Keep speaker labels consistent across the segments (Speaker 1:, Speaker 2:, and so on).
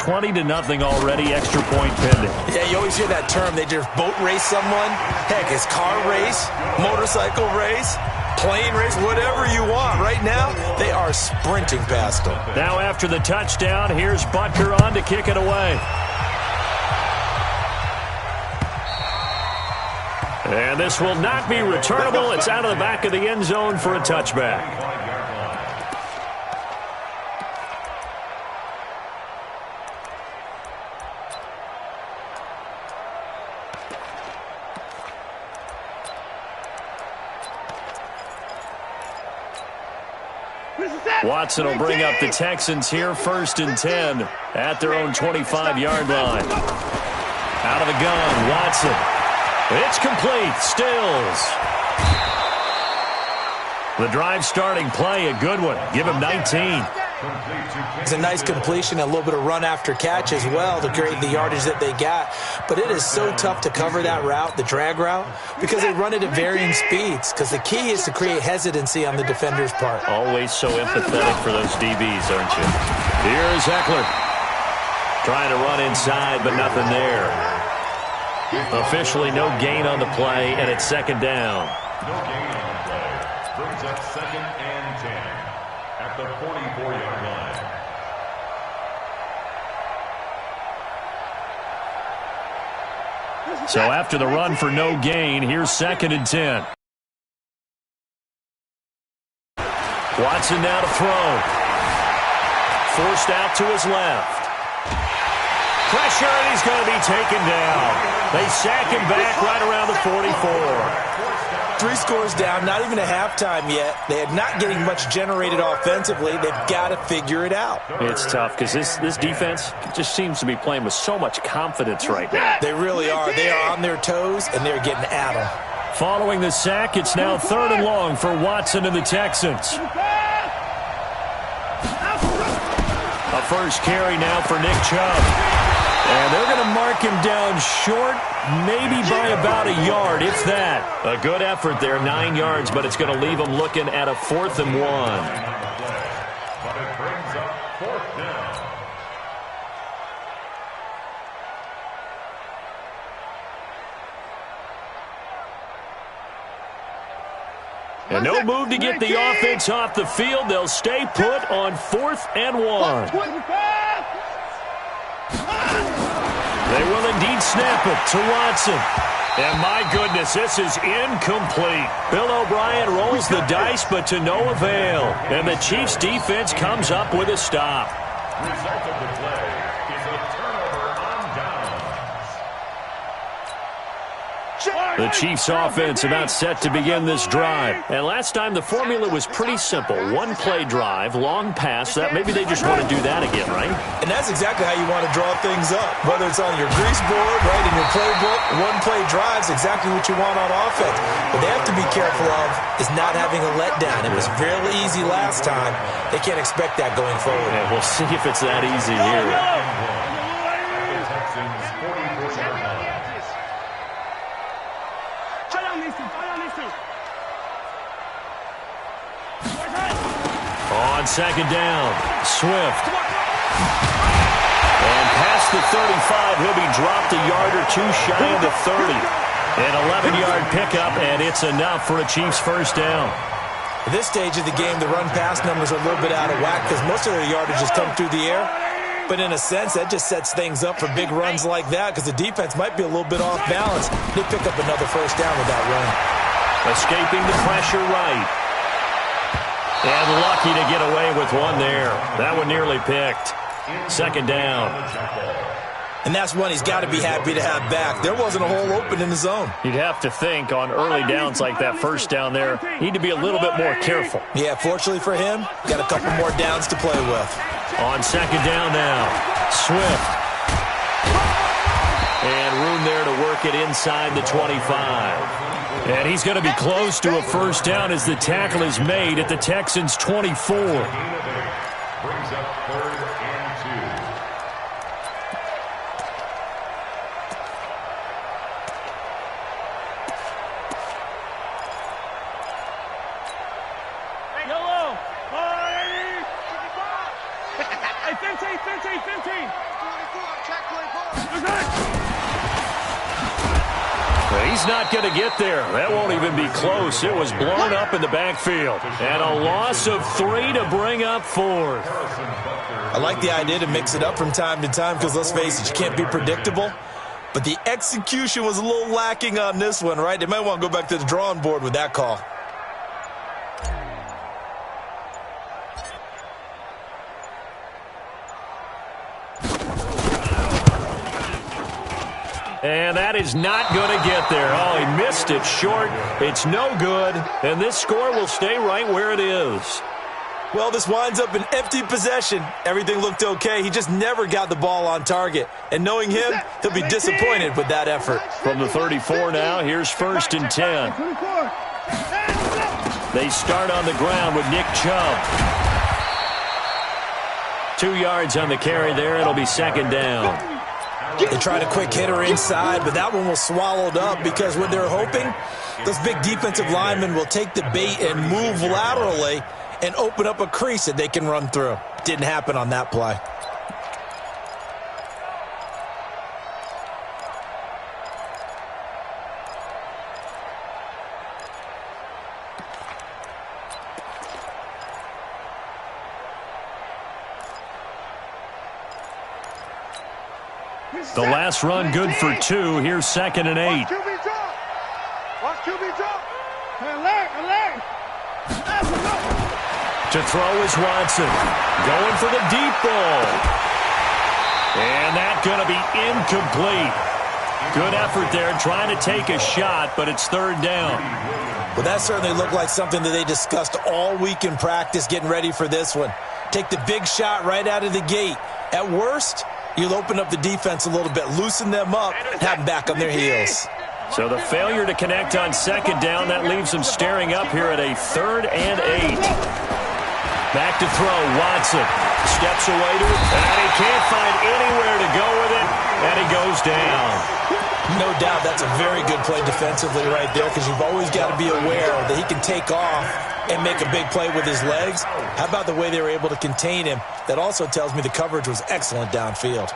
Speaker 1: 20-0 already, extra point pending.
Speaker 2: Yeah, you always hear that term. They just boat race someone. Heck, it's car race, motorcycle race, plane race, whatever you want. Right now, they are sprinting past them.
Speaker 1: Now after the touchdown, here's Butker on to kick it away. And this will not be returnable. It's out of the back of the end zone for a touchback. Watson will bring up the Texans here, 1st and 10 at their own 25-yard line. Out of the gun, Watson. It's complete. Stills. The drive starting play, a good one. Give him 19.
Speaker 2: It's a nice completion, a little bit of run after catch as well to create the yardage that they got. But it is so tough to cover that route, the drag route, because they run it at varying speeds. Because the key is to create hesitancy on the defender's part.
Speaker 1: Always so empathetic for those DBs, aren't you? Here's Eckler. Trying to run inside, but nothing there. Officially no gain on the play, and it's 2nd down.
Speaker 3: No gain on the play. Brings up 2nd and 10 at the 44-yard line.
Speaker 1: So after the run for no gain, here's 2nd and 10. Watson now to throw. Forced out to his left. Pressure, and he's going to be taken down. They sack him back right around the 44.
Speaker 2: 3 scores down, not even a halftime yet. They are not getting much generated offensively. They've got to figure it out.
Speaker 1: It's tough because this defense just seems to be playing with so much confidence right now.
Speaker 2: They really are. They are on their toes, and they're getting at them.
Speaker 1: Following the sack, it's now 3rd and long for Watson and the Texans. A first carry now for Nick Chubb. And they're going to mark him down short, maybe by about a yard, if that. A good effort there, 9 yards, but it's going to leave them looking at a 4th and 1.
Speaker 3: But it brings up 4th down.
Speaker 1: And no move to get the offense off the field. They'll stay put on 4th and 1. They will indeed snap it to Watson. And my goodness, this is incomplete. Bill O'Brien rolls the dice, but to no avail. And the Chiefs' defense comes up with a stop.
Speaker 3: Result of the play is a turnover on downs.
Speaker 1: The Chiefs' offense about set to begin this drive. And last time the formula was pretty simple. 1-play drive, long pass. That maybe they just want to do that again, right?
Speaker 2: And that's exactly how you want to draw things up. Whether it's on your grease board, right, in your playbook, 1-play drive is exactly what you want on offense. What they have to be careful of is not having a letdown. It was fairly easy last time. They can't expect that going forward.
Speaker 1: Yeah, we'll see if it's that easy here.
Speaker 3: The Texans 44-yard line.
Speaker 1: On 2nd down, Swift. And past the 35, he'll be dropped a yard or two shy of the 30. An 11-yard pickup, and it's enough for a Chiefs 1st down.
Speaker 2: At this stage of the game, the run-pass numbers are a little bit out of whack because most of their yardage has come through the air. But in a sense, that just sets things up for big runs like that because the defense might be a little bit off balance. They pick up another 1st down with that run.
Speaker 1: Escaping the pressure right. And lucky to get away with one there. That one nearly picked. 2nd down.
Speaker 2: And that's one he's got to be happy to have back. There wasn't a hole open in the zone.
Speaker 1: You'd have to think on early downs like that 1st down there, need to be a little bit more careful.
Speaker 2: Yeah, fortunately for him, got a couple more downs to play with.
Speaker 1: On 2nd down now, Swift. And room there to work it inside the 25. And he's going to be close to a 1st down as the tackle is made at the Texans' 24.
Speaker 3: Brings up 3rd and 2.
Speaker 4: Hey, 15.
Speaker 1: He's not going to get there. That won't even be close. It was blown up in the backfield. And a loss of 3 to bring up 4th.
Speaker 2: I like the idea to mix it up from time to time because, let's face it, you can't be predictable. But the execution was a little lacking on this one, right? They might want to go back to the drawing board with that call.
Speaker 1: And that is not going to get there. Oh, he missed it short. It's no good. And this score will stay right where it is.
Speaker 2: Well, this winds up an empty possession. Everything looked okay. He just never got the ball on target. And knowing him, he'll be disappointed with that effort.
Speaker 1: From the 34 now, here's 1st and 10. They start on the ground with Nick Chubb. 2 yards on the carry there. It'll be 2nd down.
Speaker 2: They tried a quick hitter inside, but that one was swallowed up because what they're hoping, those big defensive linemen will take the bait and move laterally and open up a crease that they can run through. Didn't happen on that play.
Speaker 1: The last run good for 2. Here's 2nd and 8. To throw is Watson. Going for the deep ball. And that's going to be incomplete. Good effort there trying to take a shot, but it's 3rd down.
Speaker 2: Well, that certainly looked like something that they discussed all week in practice getting ready for this one. Take the big shot right out of the gate. At worst, you'll open up the defense a little bit, loosen them up, and have them back on their heels.
Speaker 1: So the failure to connect on 2nd down, that leaves them staring up here at a 3rd and 8. Back to throw, Watson. Steps away to it, and he can't find anywhere to go with it, and he goes down.
Speaker 2: No doubt that's a very good play defensively right there because you've always got to be aware that he can take off and make a big play with his legs. How about the way they were able to contain him? That also tells me the coverage was excellent downfield.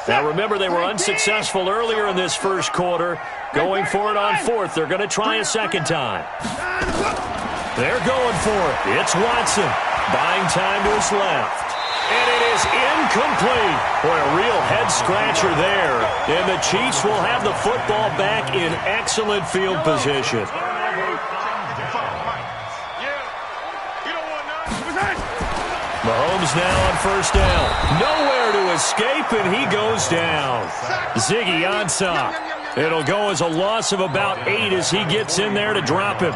Speaker 1: Now remember, they were unsuccessful earlier in this first quarter. Going for it on 4th. They're going to try a 2nd time. They're going for it. It's Watson. Buying time to his left. And it is incomplete. Boy, a real head-scratcher there. And the Chiefs will have the football back in excellent field position. Mahomes now on 1st down. Nowhere to escape, and he goes down. Ziggy Ansah. It'll go as a loss of about 8 as he gets in there to drop him.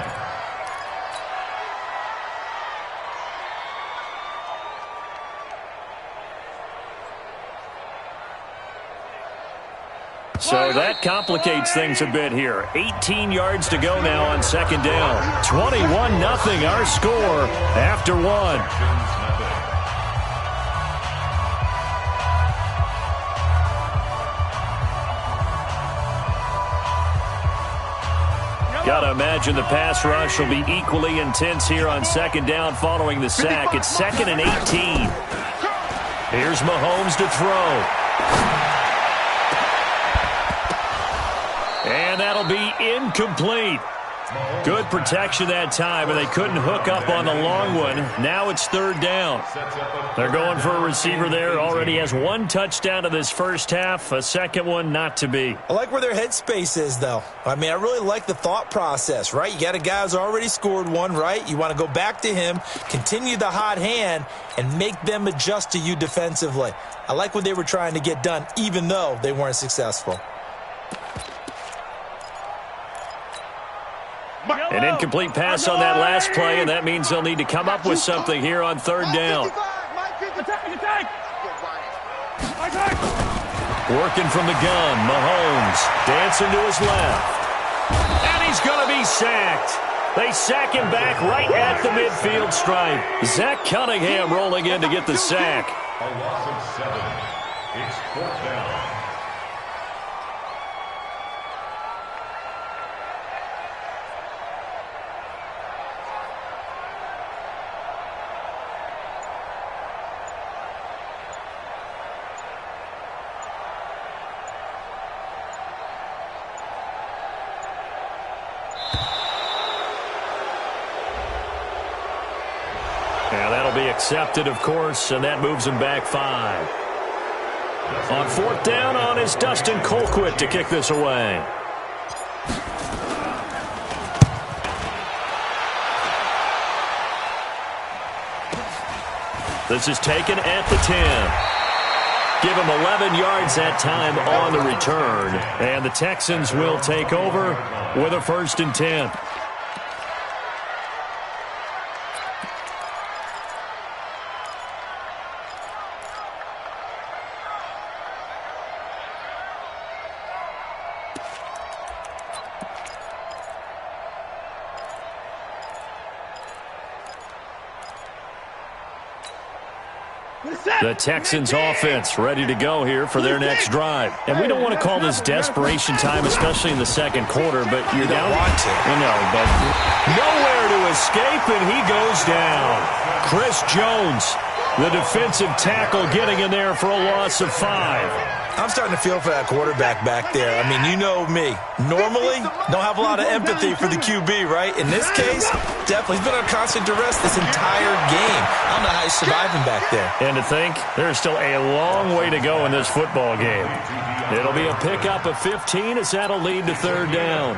Speaker 1: So that complicates things a bit here. 18 yards to go now on 2nd down. 21-0 our score after 1. Got to imagine the pass rush will be equally intense here on 2nd down following the sack. It's 2nd and 18. Here's Mahomes to throw. And that'll be incomplete. Good protection that time, and they couldn't hook up on the long one. Now it's 3rd down. They're going for a receiver there. Already has 1 touchdown in this first half. A second one not to be.
Speaker 2: I like where their headspace is, though. I mean, I really like the thought process, right? You got a guy who's already scored 1, right? You want to go back to him, continue the hot hand, and make them adjust to you defensively. I like what they were trying to get done, even though they weren't successful.
Speaker 1: An incomplete pass on that last play, and that means they'll need to come up with something here on 3rd down. Working from the gun, Mahomes dancing to his left. And he's going to be sacked. They sack him back right at the midfield stripe. Zach Cunningham rolling in to get the sack.
Speaker 3: A loss of 7. It's 4th down.
Speaker 1: And that'll be accepted, of course, and that moves him back 5. On 4th down on is Dustin Colquitt to kick this away. This is taken at the 10. Give him 11 yards that time on the return. And the Texans will take over with a 1st and 10. The Texans offense ready to go here for their next drive. And we don't want to call this desperation time, especially in the second quarter, but you're down. You know, but nowhere to escape, and he goes down. Chris Jones, the defensive tackle, getting in there for a loss of 5.
Speaker 2: I'm starting to feel for that quarterback back there. I mean, you know me. Normally, don't have a lot of empathy for the QB, right? In this case, definitely. He's been on constant duress this entire game. I don't know how he's surviving back there.
Speaker 1: And to think, there's still a long way to go in this football game. It'll be a pickup of 15 as that'll lead to 3rd down.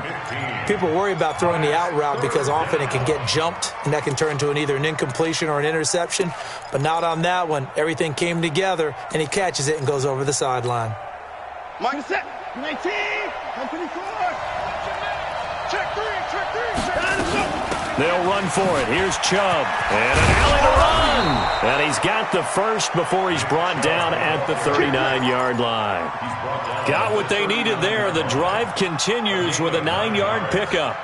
Speaker 2: People worry about throwing the out route because often it can get jumped, and that can turn into either an incompletion or an interception. But not on that one. Everything came together, and he catches it and goes over the sideline.
Speaker 4: Mark set. 19. 24. Check 3.
Speaker 1: They'll run for it. Here's Chubb. And an alley to run. And he's got the first before he's brought down at the 39-yard line. Got what they needed there. The drive continues with a 9-yard pickup.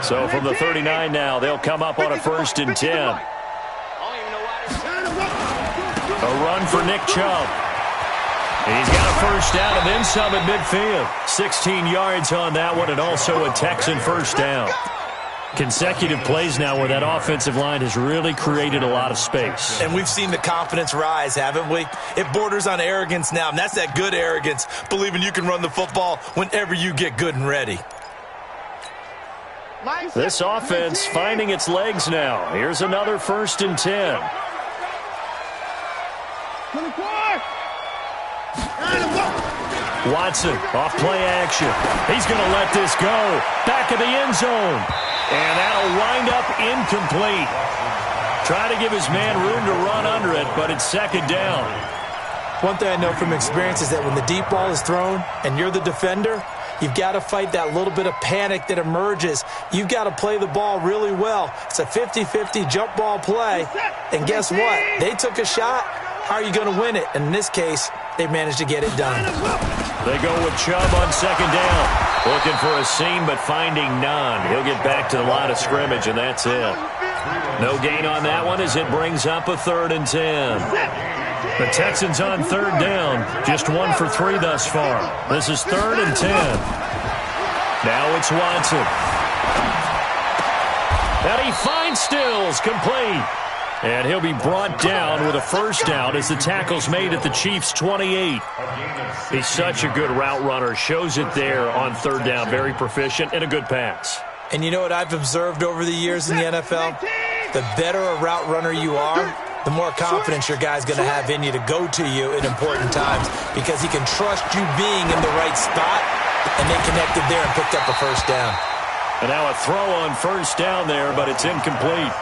Speaker 1: So from the 39 now, they'll come up on a 1st and 10. A run for Nick Chubb. He's got a 1st down and then some at midfield. 16 yards on that one, and also a Texan 1st down. Consecutive plays now where that offensive line has really created a lot of space.
Speaker 2: And we've seen the confidence rise, haven't we? It borders on arrogance now, and that's that good arrogance, believing you can run the football whenever you get good and ready.
Speaker 1: This offense finding its legs now. Here's another 1st and 10.
Speaker 4: 24.
Speaker 1: Watson, off play action. He's going to let this go. Back of the end zone. And that'll wind up incomplete. Try to give his man room to run under it, but it's 2nd down.
Speaker 2: One thing I know from experience is that when the deep ball is thrown and you're the defender, you've got to fight that little bit of panic that emerges. You've got to play the ball really well. It's a 50-50 jump ball play. And guess what? They took a shot. How are you going to win it? And in this case, they managed to get it done.
Speaker 1: They go with Chubb on 2nd down. Looking for a seam, but finding none. He'll get back to the line of scrimmage, and that's it. No gain on that one as it brings up a 3rd and 10. The Texans on 3rd down. Just 1 for 3 thus far. This is 3rd and 10. Now it's Watson. And he finds Stills, complete. And he'll be brought down with a 1st down as the tackle's made at the Chiefs' 28. He's such a good route runner. Shows it there on 3rd down. Very proficient and a good pass.
Speaker 2: And you know what I've observed over the years in the NFL? The better a route runner you are, the more confidence your guy's going to have in you to go to you in important times because he can trust you being in the right spot, and they connected there and picked up a 1st down.
Speaker 1: And now a throw on 1st down there, but it's incomplete.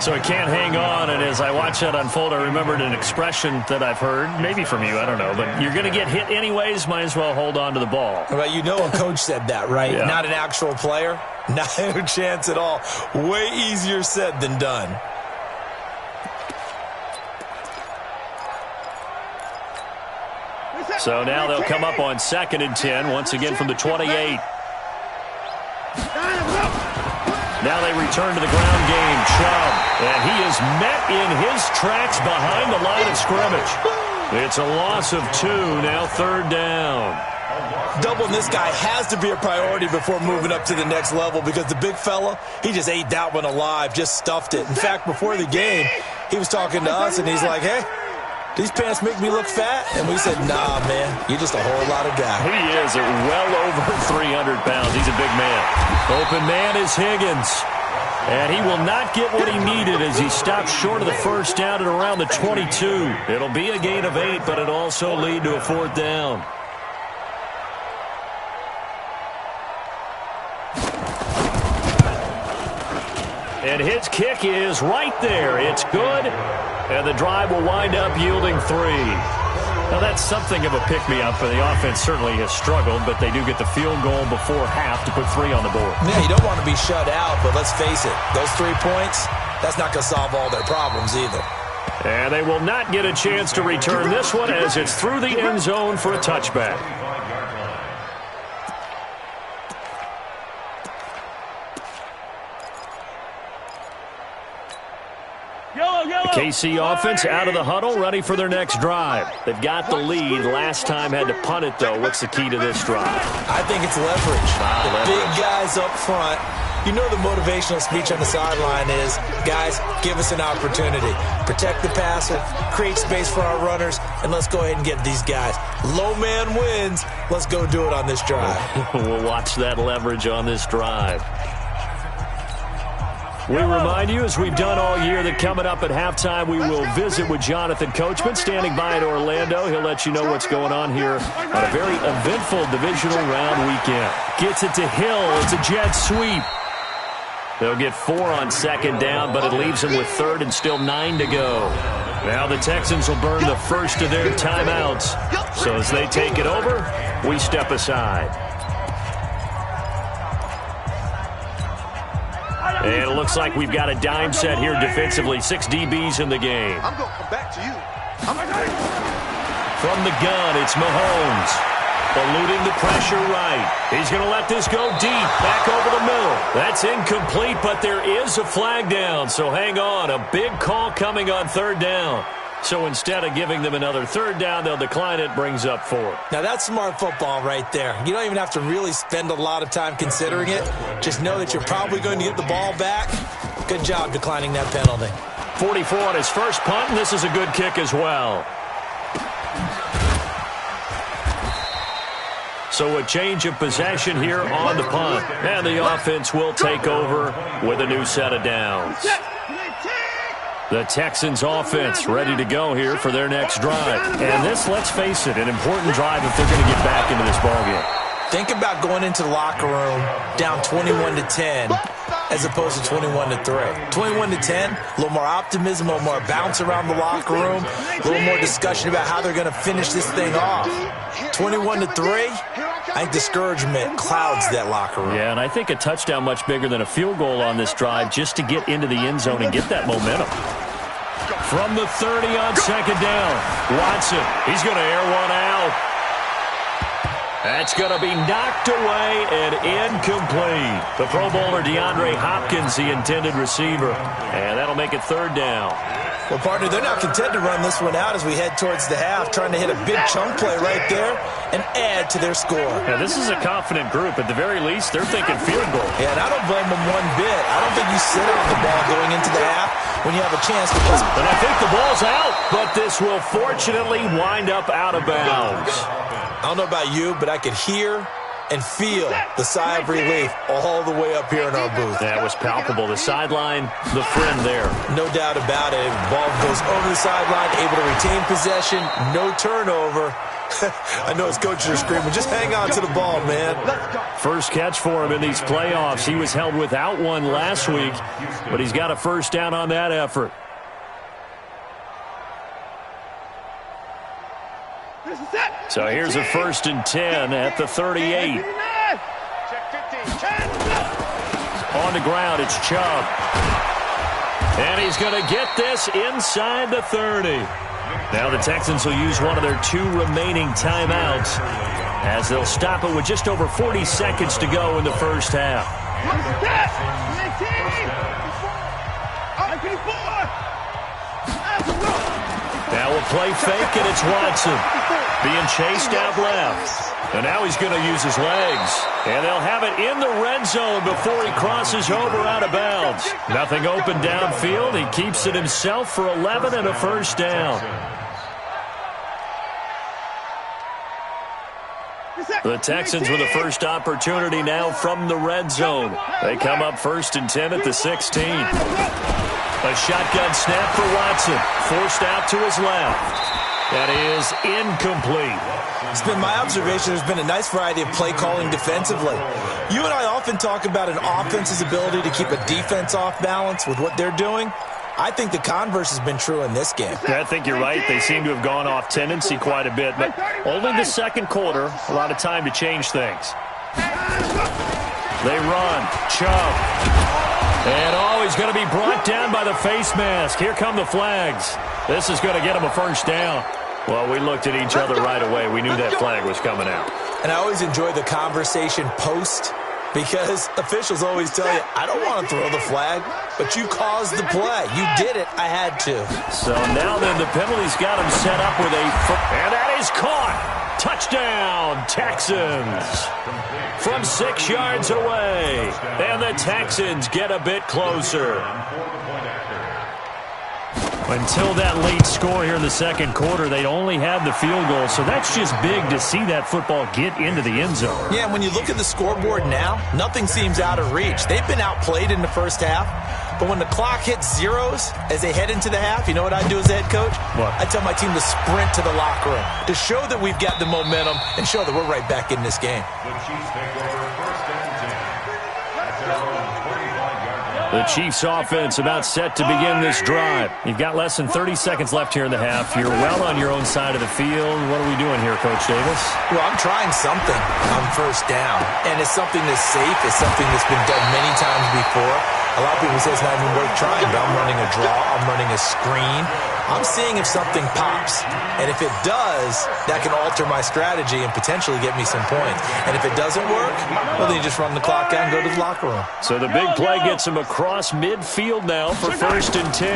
Speaker 1: So he can't hang on, and as I watch that unfold, I remembered an expression that I've heard, maybe from you, I don't know, but you're going to get hit anyways, might as well hold on to the ball.
Speaker 2: Well, you know a coach said that, right?
Speaker 1: Yeah.
Speaker 2: Not an actual player. Not a chance at all. Way easier said than done.
Speaker 1: So now they'll come up on 2nd and 10, once again from the 28. Now they return to the ground game. Chubb, and he is met in his tracks behind the line of scrimmage. It's a loss of 2, now 3rd down.
Speaker 2: Doubling this guy has to be a priority before moving up to the next level because the big fella, he just ate that one alive, just stuffed it. In fact, before the game, he was talking to us, and he's like, hey, these pants make me look fat? And we said, nah, man, you're just a whole lot of guy.
Speaker 1: He is well over 300 pounds. He's a big man. Open man is Higgins. And he will not get what he needed as he stopped short of the first down at around the 22. It'll be a gain of 8, but it'll also lead to a 4th down. And his kick is right there. It's good, and the drive will wind up yielding 3. Now, that's something of a pick-me-up, for the offense certainly has struggled, but they do get the field goal before half to put 3 on the board.
Speaker 2: Yeah, you don't want to be shut out, but let's face it, those 3 points, that's not going to solve all their problems either.
Speaker 1: And they will not get a chance to return this one as it's through the end zone for a touchback. The KC offense out of the huddle, ready for their next drive. They've got the lead. Last time had to punt it, though. What's the key to this drive?
Speaker 2: I think it's leverage. Big guys up front. You know the motivational speech on the sideline is, guys, give us an opportunity. Protect the passer, create space for our runners, and let's go ahead and get these guys. Low man wins. Let's go do it on this drive.
Speaker 1: We'll watch that leverage on this drive. We remind you, as we've done all year, that coming up at halftime, we will visit with Jonathan Coachman, standing by in Orlando. He'll let you know what's going on here on a very eventful divisional round weekend. Gets it to Hill. It's a jet sweep. They'll get 4 on 2nd down, but it leaves them with 3rd and still 9 to go. Now the Texans will burn the first of their timeouts. So as they take it over, we step aside. And it looks like we've got a dime set here defensively. 6 DBs in the game.
Speaker 4: I'm going to come back to you.
Speaker 1: From the gun, it's Mahomes. Eluding the pressure right. He's going to let this go deep. Back over the middle. That's incomplete, but there is a flag down. So hang on. A big call coming on 3rd down. So instead of giving them another 3rd down, they'll decline it. Brings up 4.
Speaker 2: Now, that's smart football right there. You don't even have to really spend a lot of time considering it. Just know that you're probably going to get the ball back. Good job declining that penalty.
Speaker 1: 44 on his first punt, and this is a good kick as well. So a change of possession here on the punt. And the offense will take over with a new set of downs. The Texans offense ready to go here for their next drive. And this, let's face it, an important drive if they're going to get back into this ballgame.
Speaker 2: Think about going into the locker room down 21-10 as opposed to 21-3. 21-10, a little more optimism, a little more bounce around the locker room, a little more discussion about how they're going to finish this thing off. 21-3, I think discouragement clouds that locker room.
Speaker 1: Yeah, and I think a touchdown much bigger than a field goal on this drive just to get into the end zone and get that momentum. From the 30 on 2nd down, Watson, he's going to air one out. That's going to be knocked away and incomplete. The Pro Bowler DeAndre Hopkins, the intended receiver. And that'll make it 3rd down.
Speaker 2: Well, partner, they're not content to run this one out as we head towards the half, trying to hit a big chunk play right there and add to their score.
Speaker 1: Now, this is a confident group. At the very least, they're thinking field goal.
Speaker 2: Yeah, and I don't blame them one bit. I don't think you sit on the ball going into the half when you have a chance to play.
Speaker 1: But I think the ball's out, but this will fortunately wind up out of bounds.
Speaker 2: I don't know about you, but I could hear and feel the sigh of relief all the way up here in our booth.
Speaker 1: That was palpable. The sideline, the friend there.
Speaker 2: No doubt about it. Ball goes over the sideline, able to retain possession, no turnover. I know his coaches are screaming, just hang on to the ball, man.
Speaker 1: First catch for him in these playoffs. He was held without one last week, but he's got a 1st down on that effort. So here's a 1st and 10 at the 38. On the ground, it's Chubb. And he's going to get this inside the 30. Now the Texans will use one of their 2 remaining timeouts as they'll stop it with just over 40 seconds to go in the first half. Now we'll play fake, and it's Watson being chased out left. And now he's going to use his legs. And they'll have it in the red zone before he crosses over out of bounds. Nothing open downfield. He keeps it himself for 11 and a 1st down. The Texans with the first opportunity now from the red zone. They come up 1st and 10 at the 16. A shotgun snap for Watson. Forced out to his left. That is incomplete.
Speaker 2: It's been my observation there's been a nice variety of play calling defensively. You and I often talk about an offense's ability to keep a defense off balance with what they're doing. I think the converse has been true in this game.
Speaker 1: Yeah, I think you're right. They seem to have gone off tendency quite a bit, but only the second quarter, a lot of time to change things. They run. Chubb. And, he's going to be brought down by the face mask. Here come the flags. This is going to get him a first down. Well, we looked at each other right away. We knew that flag was coming out.
Speaker 2: And I always enjoy the conversation post because officials always tell you, I don't want to throw the flag, but you caused the play. You did it. I had to.
Speaker 1: So now then the penalty's got him set up with and that is caught. Touchdown, Texans. From 6 yards away. And the Texans get a bit closer. Until that late score here in the second quarter, they only had the field goal, so that's just big to see that football get into the end zone.
Speaker 2: Yeah, when you look at the scoreboard now, nothing seems out of reach. They've been outplayed in the first half, but when the clock hits zeros as they head into the half, you know what I do as a head coach?
Speaker 1: What?
Speaker 2: I tell my team to sprint to the locker room to show that we've got the momentum and show that we're right back in this game.
Speaker 3: The Chiefs take over 1st and 10. That's their own 25-yard line.
Speaker 1: The Chiefs offense about set to begin this drive. You've got less than 30 seconds left here in the half. You're well on your own side of the field. What are we doing here, Coach Davis?
Speaker 2: Well, I'm trying something on first down, and it's something that's safe. It's something that's been done many times before. A lot of people say it's not even worth trying, but I'm running a draw. I'm running a screen. I'm seeing if something pops, and if it does, that can alter my strategy and potentially get me some points. And if it doesn't work, well, then you just run the clock out and go to the locker room.
Speaker 1: So the big play gets him across midfield now for 1st and 10.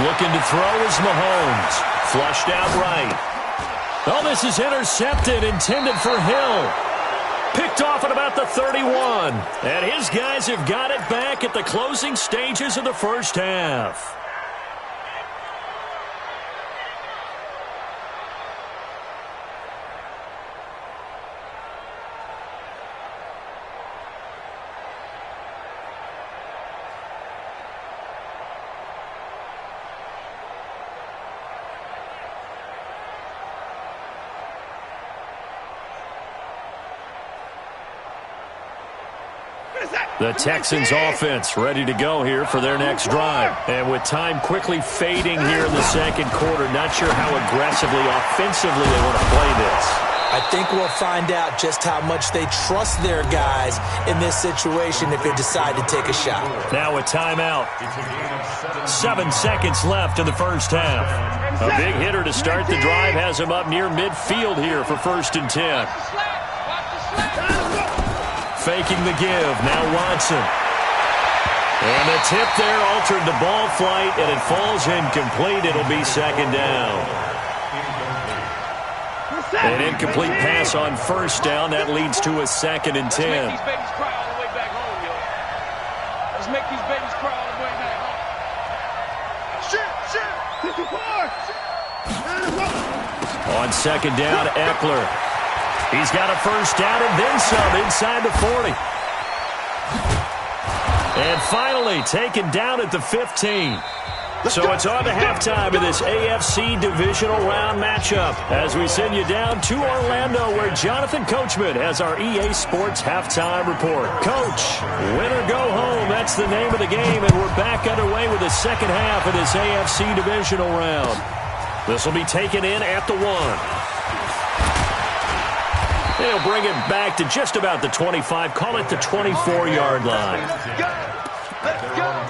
Speaker 1: Looking to throw is Mahomes. Flushed out right. Oh, this is intercepted, intended for Hill. Picked off at about the 31. And his guys have got it back at the closing stages of the first half. The Texans offense ready to go here for their next drive. And with time quickly fading here in the second quarter, not sure how aggressively, offensively they want to play this.
Speaker 2: I think we'll find out just how much they trust their guys in this situation if they decide to take a shot.
Speaker 1: Now a timeout. 7 seconds left in the first half. A big hitter to start the drive has him up near midfield here for 1st and 10. Faking the give. Now Watson. And the tip there altered the ball flight, and it falls incomplete. It'll be 2nd down. An incomplete pass on 1st down. That leads to a 2nd and 10.
Speaker 4: Let's make these babies cry all the way back home, yo. Let's make these babies cry all the way back home.
Speaker 1: On 2nd down, Eckler. He's got a first down and then some inside the 40. And finally taken down at the 15. So it's on to halftime of this AFC divisional round matchup as we send you down to Orlando where Jonathan Coachman has our EA Sports halftime report. Coach, win or go home, that's the name of the game, and we're back underway with the second half of this AFC divisional round. This will be taken in at the 1. They'll bring it back to just about the 25, call it the 24-yard line.
Speaker 4: Let's go.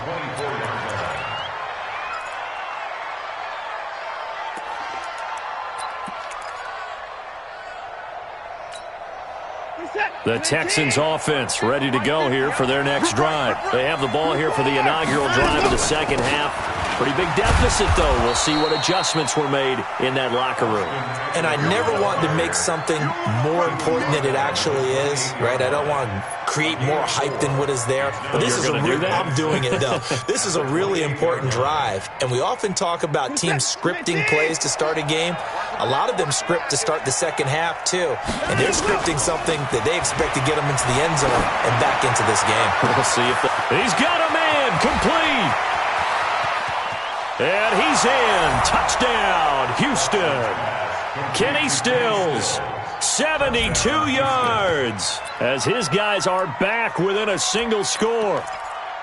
Speaker 1: The Texans offense ready to go here for their next drive. They have the ball here for the inaugural drive of the second half. Pretty big deficit, though. We'll see what adjustments were made in that locker room.
Speaker 2: And I never want to make something more important than it actually is, right? I don't want to create more hype than what is there. But this is I'm doing it, though. This is a really important drive. And we often talk about teams scripting plays to start a game. A lot of them script to start the second half, too. And they're scripting something that they expect to get them into the end zone and back into this game.
Speaker 1: We'll see if he's got a man complete. And he's in. Touchdown, Houston. Kenny Stills, 72 yards, as his guys are back within a single score.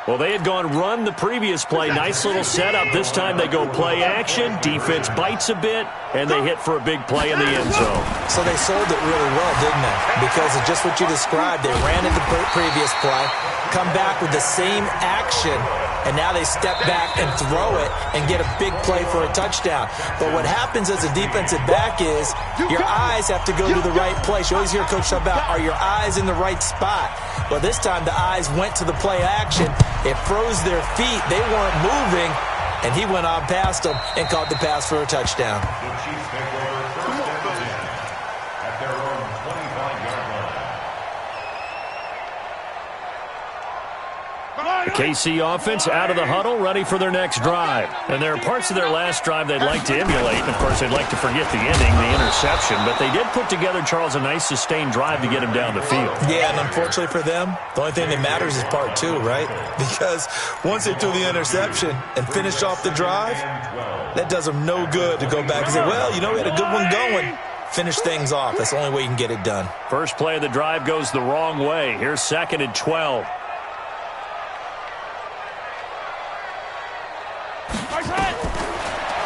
Speaker 1: Well, they had gone run the previous play. Nice little setup. This time they go play action. Defense bites a bit, and they hit for a big play in the end zone.
Speaker 2: So they sold it really well, didn't they? Because of just what you described. They ran it the previous play, come back with the same action, and now they step back and throw it and get a big play for a touchdown. But what happens as a defensive back is your eyes have to go to the right place. You always hear Coach talk about, are your eyes in the right spot? Well, this time the eyes went to the play action. It froze their feet. They weren't moving, and he went on past them and caught the pass for a touchdown.
Speaker 3: The Chiefs take over first and 10 at their own 25-yard line.
Speaker 1: The KC offense out of the huddle, ready for their next drive. And there are parts of their last drive they'd like to emulate. And of course, they'd like to forget the ending, the interception. But they did put together, Charles, a nice sustained drive to get him down the field.
Speaker 2: Yeah, and unfortunately for them, the only thing that matters is part two, right? Because once they threw the interception and finished off the drive, that does them no good to go back and say, well, you know, we had a good one going. Finish things off. That's the only way you can get it done.
Speaker 1: First play of the drive goes the wrong way. Here's 2nd and 12.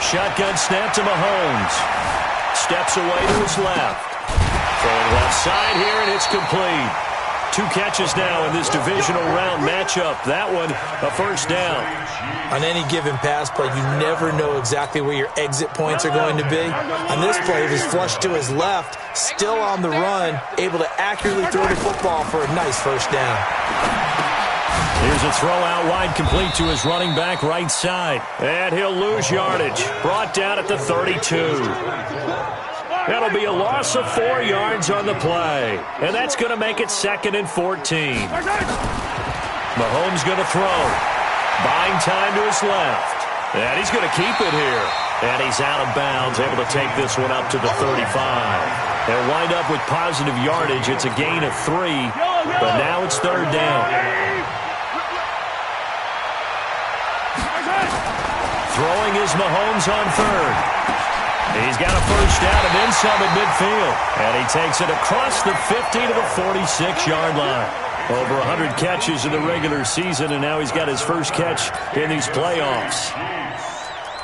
Speaker 1: Shotgun snap to Mahomes. Steps away to his left. Throwing left side here, and it's complete. 2 catches now in this divisional round matchup. That one, a first down.
Speaker 2: On any given pass play, you never know exactly where your exit points are going to be. On this play, it was flushed to his left, still on the run, able to accurately throw the football for a nice first down.
Speaker 1: Here's a throw out wide, complete to his running back right side. And he'll lose yardage. Brought down at the 32. That'll be a loss of 4 yards on the play. And that's going to make it 2nd and 14. Mahomes going to throw. Buying time to his left. And he's going to keep it here. And he's out of bounds, able to take this one up to the 35. They'll wind up with positive yardage. It's a gain of 3, but now it's 3rd down. Throwing is Mahomes on 3rd. He's got a first down and then some at midfield. And he takes it across the 50 to the 46-yard line. Over 100 catches in the regular season, and now he's got his first catch in these playoffs.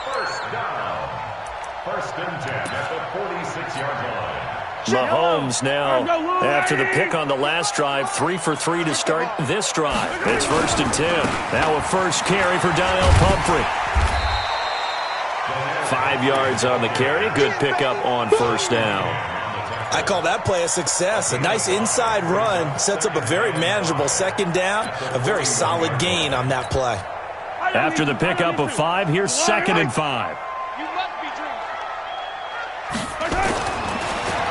Speaker 3: First down. 1st and 10 at the 46-yard line.
Speaker 1: Mahomes now, after the pick on the last drive, 3 for 3 to start this drive. It's 1st and 10. Now a first carry for Donnell Pumphrey. 5 yards on the carry. Good pickup on first down.
Speaker 2: I call that play a success. A nice inside run sets up a very manageable 2nd down. A very solid gain on that play.
Speaker 1: After the pickup of 5, here's 2nd and 5.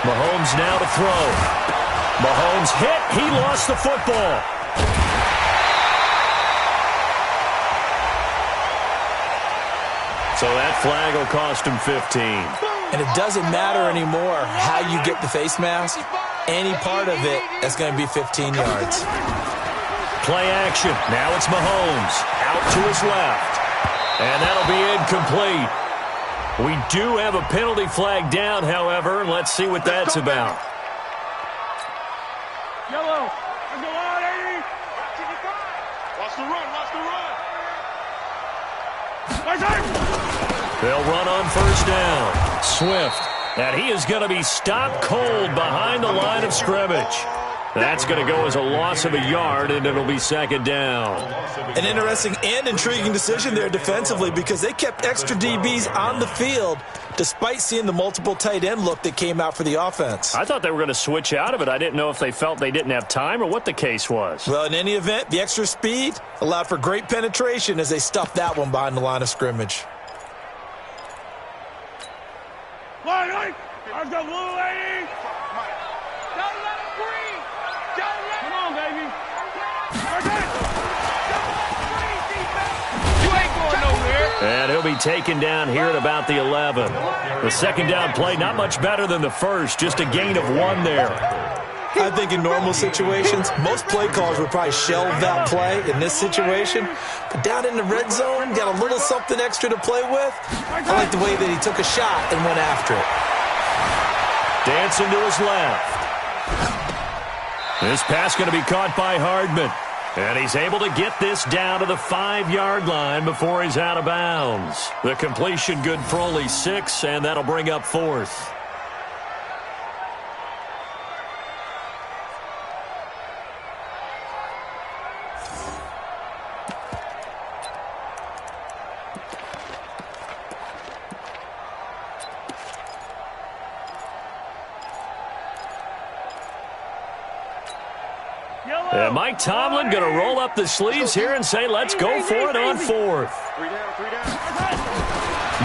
Speaker 1: Mahomes now to throw. Mahomes hit. He lost the football. So that flag will cost him 15.
Speaker 2: And it doesn't matter anymore how you get the face mask. Any part of it, that's going to be 15 yards.
Speaker 1: Play action. Now it's Mahomes. Out to his left. And that'll be incomplete. We do have a penalty flag down, however. Let's see what that's about.
Speaker 4: Yellow. Let's go on, 80. Watch the run. Watch the run.
Speaker 1: They'll run on first down. Swift. And he is going to be stopped cold behind the line of scrimmage. That's going to go as a loss of a yard, and it'll be second down.
Speaker 2: An interesting and intriguing decision there defensively because they kept extra DBs on the field despite seeing the multiple tight end look that came out for the offense.
Speaker 1: I thought they were going to switch out of it. I didn't know if they felt they didn't have time or what the case was.
Speaker 2: Well, in any event, the extra speed allowed for great penetration as they stuffed that one behind the line of scrimmage.
Speaker 4: I've got blue lady. Don't let him breathe. Don't let him. Come on, baby. You ain't going nowhere.
Speaker 1: And he'll be taken down here at about the 11. The second down play, not much better than the first, just a gain of 1 there.
Speaker 2: I think in normal situations, most play callers would probably shelve that play in this situation. But down in the red zone, got a little something extra to play with. I like the way that he took a shot and went after it.
Speaker 1: Dancing to his left. This pass going to be caught by Hardman. And he's able to get this down to the 5-yard line before he's out of bounds. The completion good for only 6, and that'll bring up 4th. And Mike Tomlin going to roll up the sleeves here and say, let's go for it on 4th.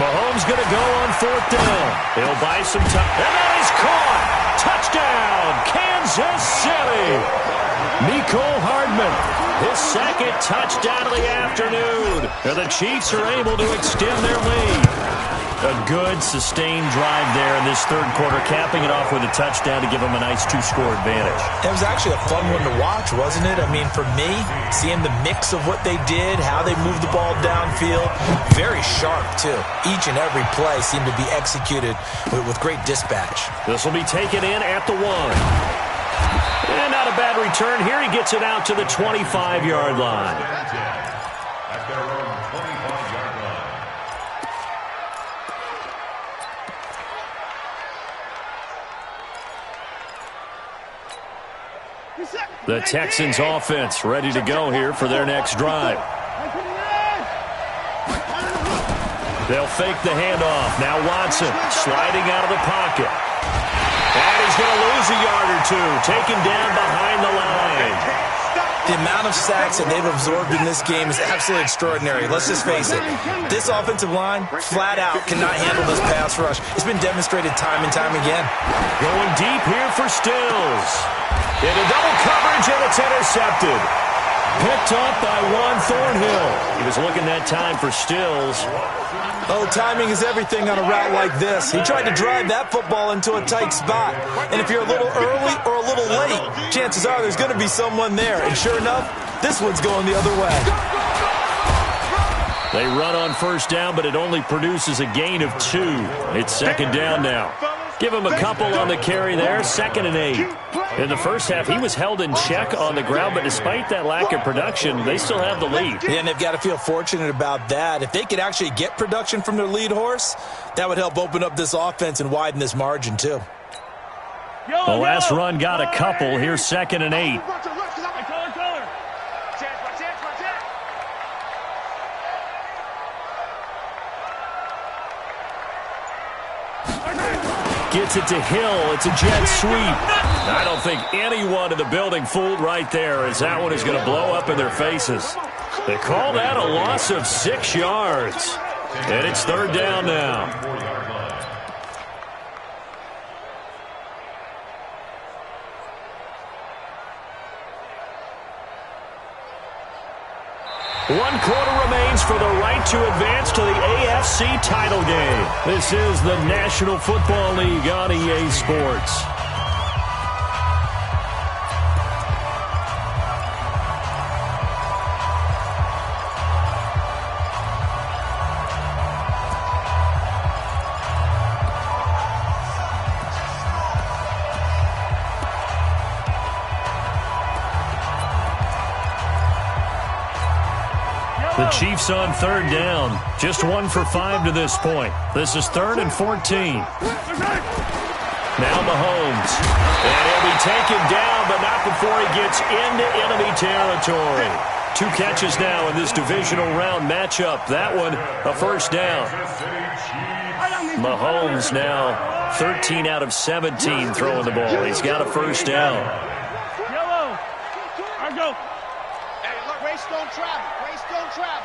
Speaker 1: Mahomes going to go on 4th down. He'll buy some time. And that is caught. Touchdown, Kansas City. Mecole Hardman, his second touchdown of the afternoon. And the Chiefs are able to extend their lead. A good, sustained drive there in this third quarter, capping it off with a touchdown to give them a nice 2-score advantage.
Speaker 2: It was actually a fun one to watch, wasn't it? I mean, for me, seeing the mix of what they did, how they moved the ball downfield, very sharp, too. Each and every play seemed to be executed with great dispatch.
Speaker 1: This will be taken in at the 1. And not a bad return. Here he gets it out to the 25-yard line.
Speaker 3: At their own 25-yard line.
Speaker 1: The Texans offense ready to go here for their next drive. They'll fake the handoff. Now Watson sliding out of the pocket. And he's going to lose a yard or 2. Taken down behind the line.
Speaker 2: The amount of sacks that they've absorbed in this game is absolutely extraordinary. Let's just face it. This offensive line, flat out, cannot handle this pass rush. It's been demonstrated time and time again.
Speaker 1: Going deep here for Stills. Into double coverage, and it's intercepted. Picked up by Juan Thornhill. He was looking that time for Stills.
Speaker 2: Oh, timing is everything on a route like this. He tried to drive that football into a tight spot. And if you're a little early or a little late, chances are there's going to be someone there. And sure enough, this one's going the other way.
Speaker 1: They run on first down, but it only produces a gain of 2. It's second down now. Give him a couple on the carry there, 2nd and 8. In the first half, he was held in check on the ground, but despite that lack of production, they still have the lead.
Speaker 2: Yeah, and they've got to feel fortunate about that. If they could actually get production from their lead horse, that would help open up this offense and widen this margin, too.
Speaker 1: The last run got a couple. Here's 2nd and 8. Gets it to Hill. It's a jet sweep. I don't think anyone in the building fooled right there, as that one is going to blow up in their faces. They call that a loss of 6 yards. And it's third down now.
Speaker 3: 4-yard line.
Speaker 1: One quarter remains for the right to advance to the AFC title game. This is the National Football League on EA Sports. The Chiefs on third down. Just 1 for 5 to this point. This is 3rd and 14. Now Mahomes. And he'll be taken down, but not before he gets into enemy territory. 2 catches now in this divisional round matchup. That one, a first down. Mahomes now 13 out of 17 throwing the ball. He's got a first down.
Speaker 4: Yellow. I go. Hey, look, race don't travel. Race don't travel.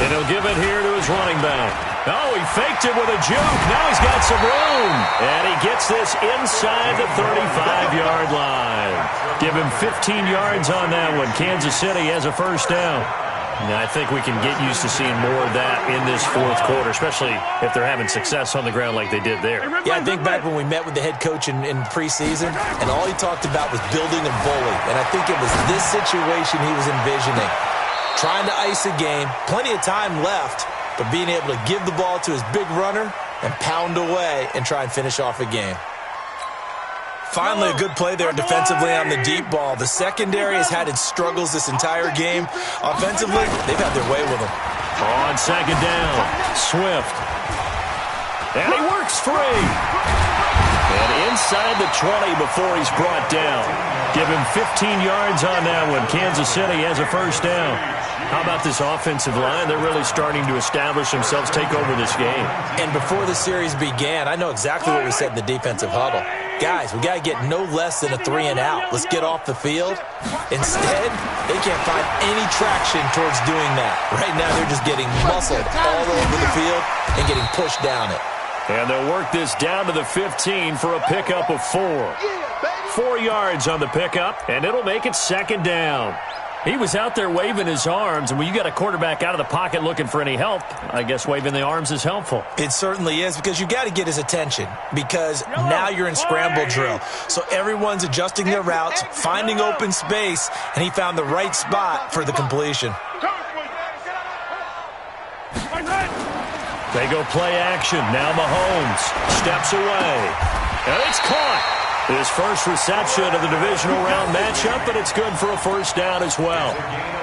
Speaker 1: And he'll give it here to his running back. Oh, he faked it with a juke. Now he's got some room. And he gets this inside the 35-yard line. Give him 15 yards on that one. Kansas City has a first down. Now, I think we can get used to seeing more of that in this fourth quarter, especially if they're having success on the ground like they did there.
Speaker 2: Yeah, I think back when we met with the head coach in preseason, and all he talked about was building a bully. And I think it was this situation he was envisioning. Trying to ice a game, plenty of time left, but being able to give the ball to his big runner and pound away and try and finish off a game. Finally, a good play there defensively on the deep ball. The secondary has had its struggles this entire game. Offensively, they've had their way with them.
Speaker 1: On second down, Swift. And he works free. And inside the 20 before he's brought down. Give him 15 yards on that one. Kansas City has a first down. How about this offensive line? They're really starting to establish themselves, take over this game.
Speaker 2: And before the series began, I know exactly what we said in the defensive huddle. Guys, we got to get no less than a 3-and-out. Let's get off the field. Instead, they can't find any traction towards doing that. Right now, they're just getting muscled all over the field and getting pushed down it.
Speaker 1: And they'll work this down to the 15 for a pickup of 4. 4 yards on the pickup, and it'll make it second down. He was out there waving his arms, and when you got a quarterback out of the pocket looking for any help, I guess waving the arms is helpful.
Speaker 2: It certainly is, because you got to get his attention, because now you're in scramble drill. So everyone's adjusting their routes, finding open space, and he found the right spot for the completion.
Speaker 1: They go play action. Now Mahomes steps away. And it's caught. His first reception of the divisional round matchup, but it's good for a first down as well.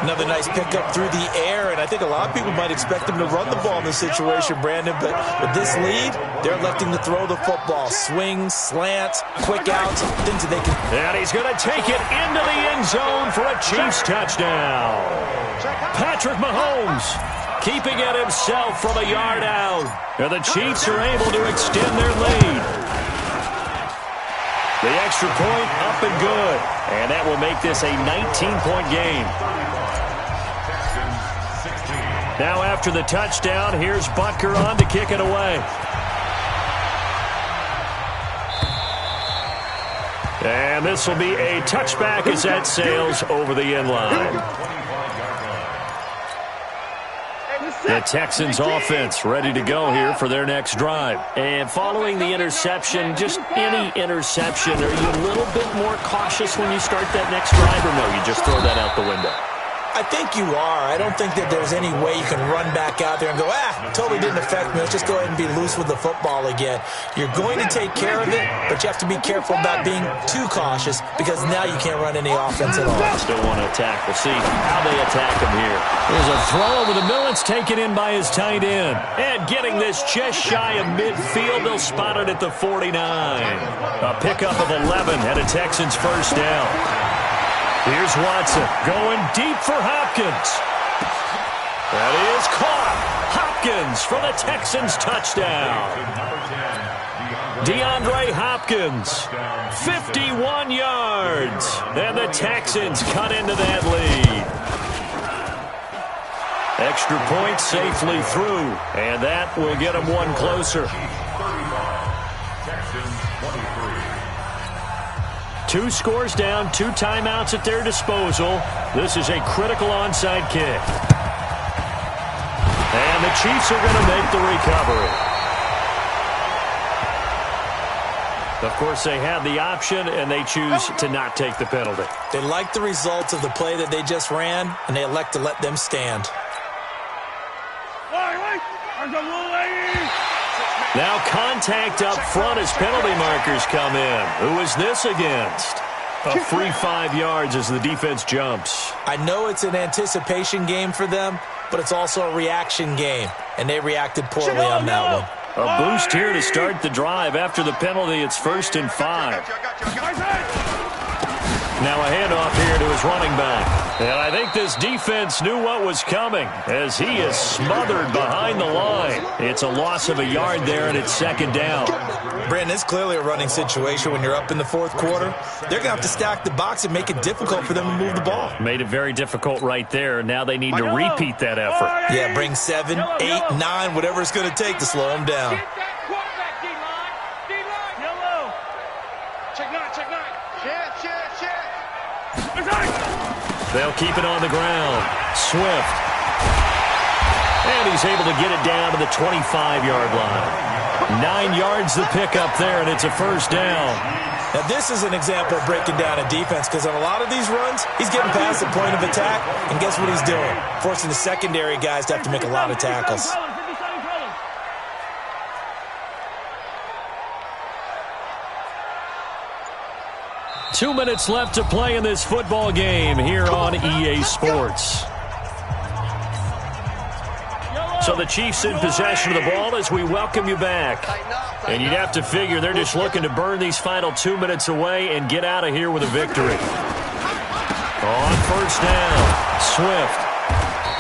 Speaker 2: Another nice pickup through the air, and I think a lot of people might expect him to run the ball in this situation, Brandon, but with this lead, they're electing to throw the football. Swings, slants, quick outs, things that they can...
Speaker 1: And he's going to take it into the end zone for a Chiefs touchdown. Patrick Mahomes keeping it himself from a yard out. And the Chiefs are able to extend their lead. The extra point up and good. And that will make this a 19-point game. Now after the touchdown, here's Butker on to kick it away. And this will be a touchback as that sails over the end line. The Texans offense ready to go here for their next drive. And following the interception, just any interception, are you a little bit more cautious when you start that next drive, or no, you just throw that out the window?
Speaker 2: I think you are. I don't think that there's any way you can run back out there and go, totally didn't affect me. Let's just go ahead and be loose with the football again. You're going to take care of it, but you have to be careful about being too cautious, because now you can't run any offense at all.
Speaker 1: Still want to attack. We'll see how they attack him here. There's a throw over the middle. It's taken in by his tight end. And getting this just shy of midfield, they'll spot it at the 49. A pickup of 11 and a Texans first down. Here's Watson going deep for Hopkins. That is caught. Hopkins for the Texans touchdown. DeAndre Hopkins, 51 yards. And the Texans cut into that lead. Extra point safely through. And that will get them one closer. 2 scores down, 2 timeouts at their disposal. This is a critical onside kick. And the Chiefs are going to make the recovery. Of course, they had the option, and they choose to not take the penalty.
Speaker 2: They like the results of the play that they just ran, and they elect to let them stand.
Speaker 1: Now contact up front as penalty markers come in. Who is this against? A free 5 yards as the defense jumps.
Speaker 2: I know it's an anticipation game for them, but it's also a reaction game, and they reacted poorly on that one.
Speaker 1: A boost here to start the drive. After the penalty, it's 1st and 5. Now a handoff here to his running back. And I think this defense knew what was coming as he is smothered behind the line. It's a loss of a yard there, and it's 2nd down.
Speaker 2: Brandon, it's clearly a running situation when you're up in the 4th quarter. They're going to have to stack the box and make it difficult for them to move the ball.
Speaker 1: Made it very difficult right there. Now they need to repeat that effort.
Speaker 2: Yeah, bring 7, 8, 9, whatever it's going to take to slow them down.
Speaker 4: Get that quarterback, D-line. D-line. Yellow. Check 9, check 9. Check.
Speaker 1: They'll keep it on the ground. Swift. And he's able to get it down to the 25-yard line. 9 yards the pickup there, and it's a 1st down.
Speaker 2: Now, this is an example of breaking down a defense because on a lot of these runs, he's getting past the point of attack, and guess what he's doing? Forcing the secondary guys to have to make a lot of tackles.
Speaker 1: 2 minutes left to play in this football game here on EA Sports. So the Chiefs in possession of the ball as we welcome you back. And you'd have to figure they're just looking to burn these final 2 minutes away and get out of here with a victory. On 1st down, Swift.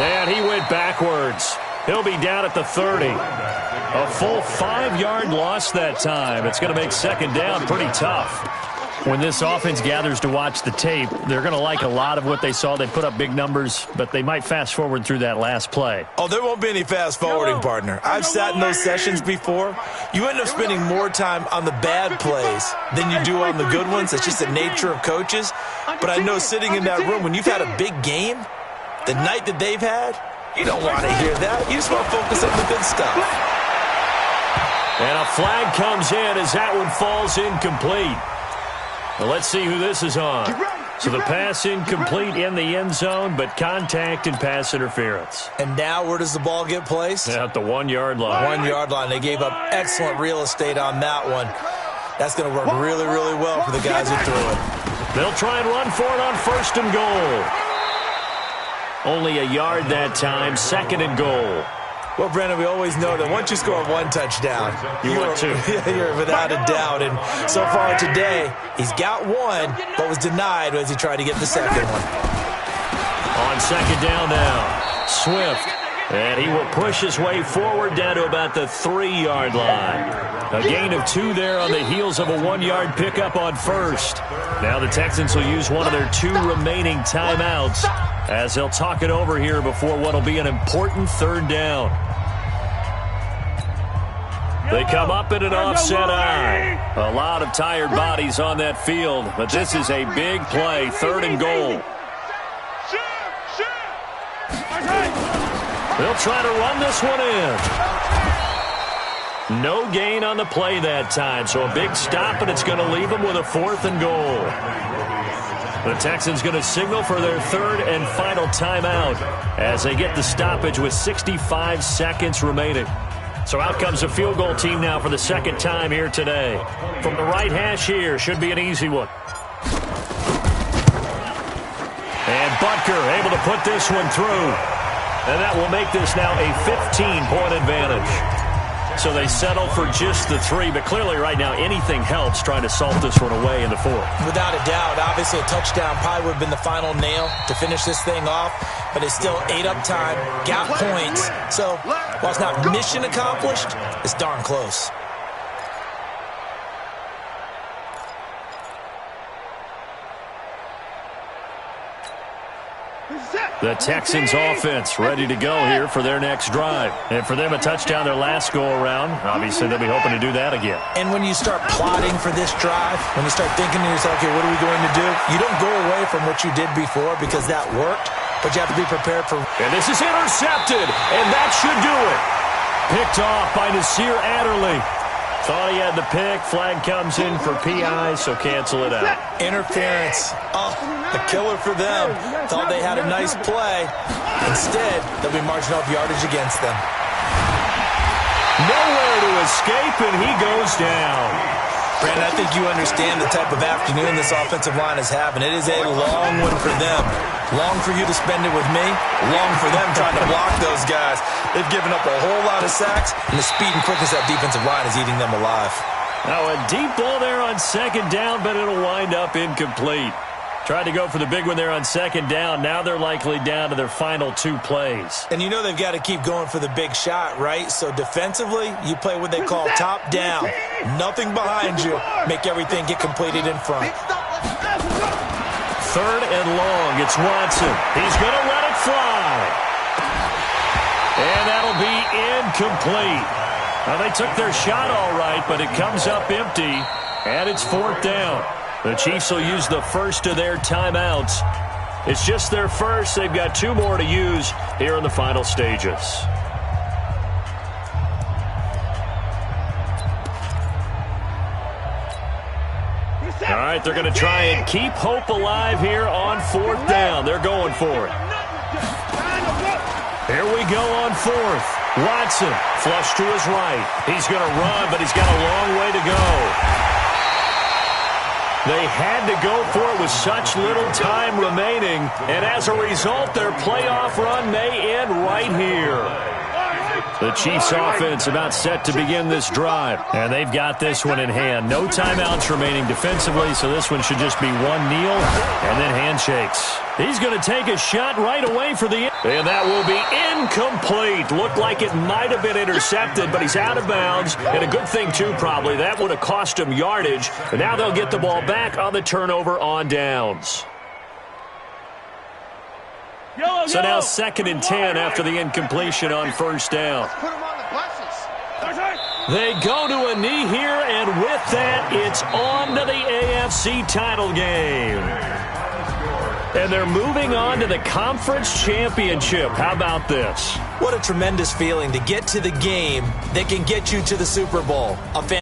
Speaker 1: And he went backwards. He'll be down at the 30. A full 5-yard loss that time. It's going to make 2nd down pretty tough. When this offense gathers to watch the tape, they're going to like a lot of what they saw. They put up big numbers, but they might fast forward through that last play.
Speaker 2: Oh, there won't be any fast forwarding, partner. I've sat in those sessions before. You end up spending more time on the bad plays than you do on the good ones. It's just the nature of coaches. But I know sitting in that room, when you've had a big game, the night that they've had, you don't want to hear that. You just want to focus on the good stuff.
Speaker 1: And a flag comes in as that one falls incomplete. Well, let's see who this is on. So the pass incomplete in the end zone, but contact and pass interference.
Speaker 2: And now where does the ball get placed?
Speaker 1: At the 1-yard line.
Speaker 2: 1-yard line. They gave up excellent real estate on that one. That's going to work really, really well for the guys who threw it.
Speaker 1: They'll try and run for it on 1st and goal. Only a yard that time, 2nd and goal.
Speaker 2: Well, Brandon, we always know that once you score 1 touchdown, you're without a doubt. And so far today, he's got 1, but was denied as he tried to get the 2nd one.
Speaker 1: On 2nd down now, Swift. And he will push his way forward down to about the 3-yard line. A gain of 2 there on the heels of a 1-yard pickup on 1st. Now the Texans will use one of their 2 remaining timeouts as they'll talk it over here before what will be an important 3rd down. They come up in an offset eye. A lot of tired bodies on that field, but this is a big play, 3rd and goal. They'll try to run this one in. No gain on the play that time, so a big stop, and it's going to leave them with a 4th and goal. The Texans going to signal for their 3rd and final timeout as they get the stoppage with 65 seconds remaining. So out comes the field goal team now for the 2nd time here today. From the right hash here, should be an easy one. And Butker able to put this one through. And that will make this now a 15-point advantage. So they settle for just the 3, but clearly right now anything helps trying to salt this one away in the 4th.
Speaker 2: Without a doubt, obviously a touchdown probably would have been the final nail to finish this thing off, but it's still 8 up time, got points. So while it's not mission accomplished, it's darn close.
Speaker 1: The Texans offense ready to go here for their next drive. And for them, a touchdown their last go-around. Obviously, they'll be hoping to do that again.
Speaker 2: And when you start plotting for this drive, when you start thinking to yourself, okay, what are we going to do? You don't go away from what you did before because that worked, but you have to be prepared for...
Speaker 1: And this is intercepted, and that should do it. Picked off by Nasir Adderley. Thought he had the pick. Flag comes in for PI, so cancel it out.
Speaker 2: Interference. Oh, a killer for them. Thought they had a nice play. Instead, they'll be marching off yardage against them.
Speaker 1: Nowhere to escape, and he goes down.
Speaker 2: Brandon, I think you understand the type of afternoon this offensive line is having. It is a long one for them. Long for you to spend it with me, long for them trying to block those guys. They've given up a whole lot of sacks, and the speed and quickness of that defensive line is eating them alive.
Speaker 1: Now a deep ball there on second down, but it'll wind up incomplete. Tried to go for the big one there on second down. Now they're likely down to their final 2 plays.
Speaker 2: And you know they've got to keep going for the big shot, right? So defensively, you play what they call top down. Nothing behind you. Make everything get completed in front.
Speaker 1: 3rd and long. It's Watson. He's going to let it fly. And that'll be incomplete. Now they took their shot all right, but it comes up empty. And it's 4th down. The Chiefs will use the first of their timeouts. It's just their first. They've got 2 more to use here in the final stages. All right, they're going to try and keep hope alive here on 4th down. They're going for it. Here we go on 4th. Watson, flush to his right. He's going to run, but he's got a long way to go. They had to go for it with such little time remaining, and as a result, their playoff run may end right here. The Chiefs offense about set to begin this drive, and they've got this one in hand. No timeouts remaining defensively, so this one should just be one kneel and then handshakes. He's going to take a shot right away for the... And that will be incomplete. Looked like it might have been intercepted, but he's out of bounds. And a good thing, too, probably. That would have cost him yardage. And now they'll get the ball back on the turnover on downs. So now 2nd and 10 after the incompletion on 1st down. They go to a knee here, and with that, it's on to the AFC title game. And they're moving on to the conference championship. How about this?
Speaker 2: What a tremendous feeling to get to the game that can get you to the Super Bowl. A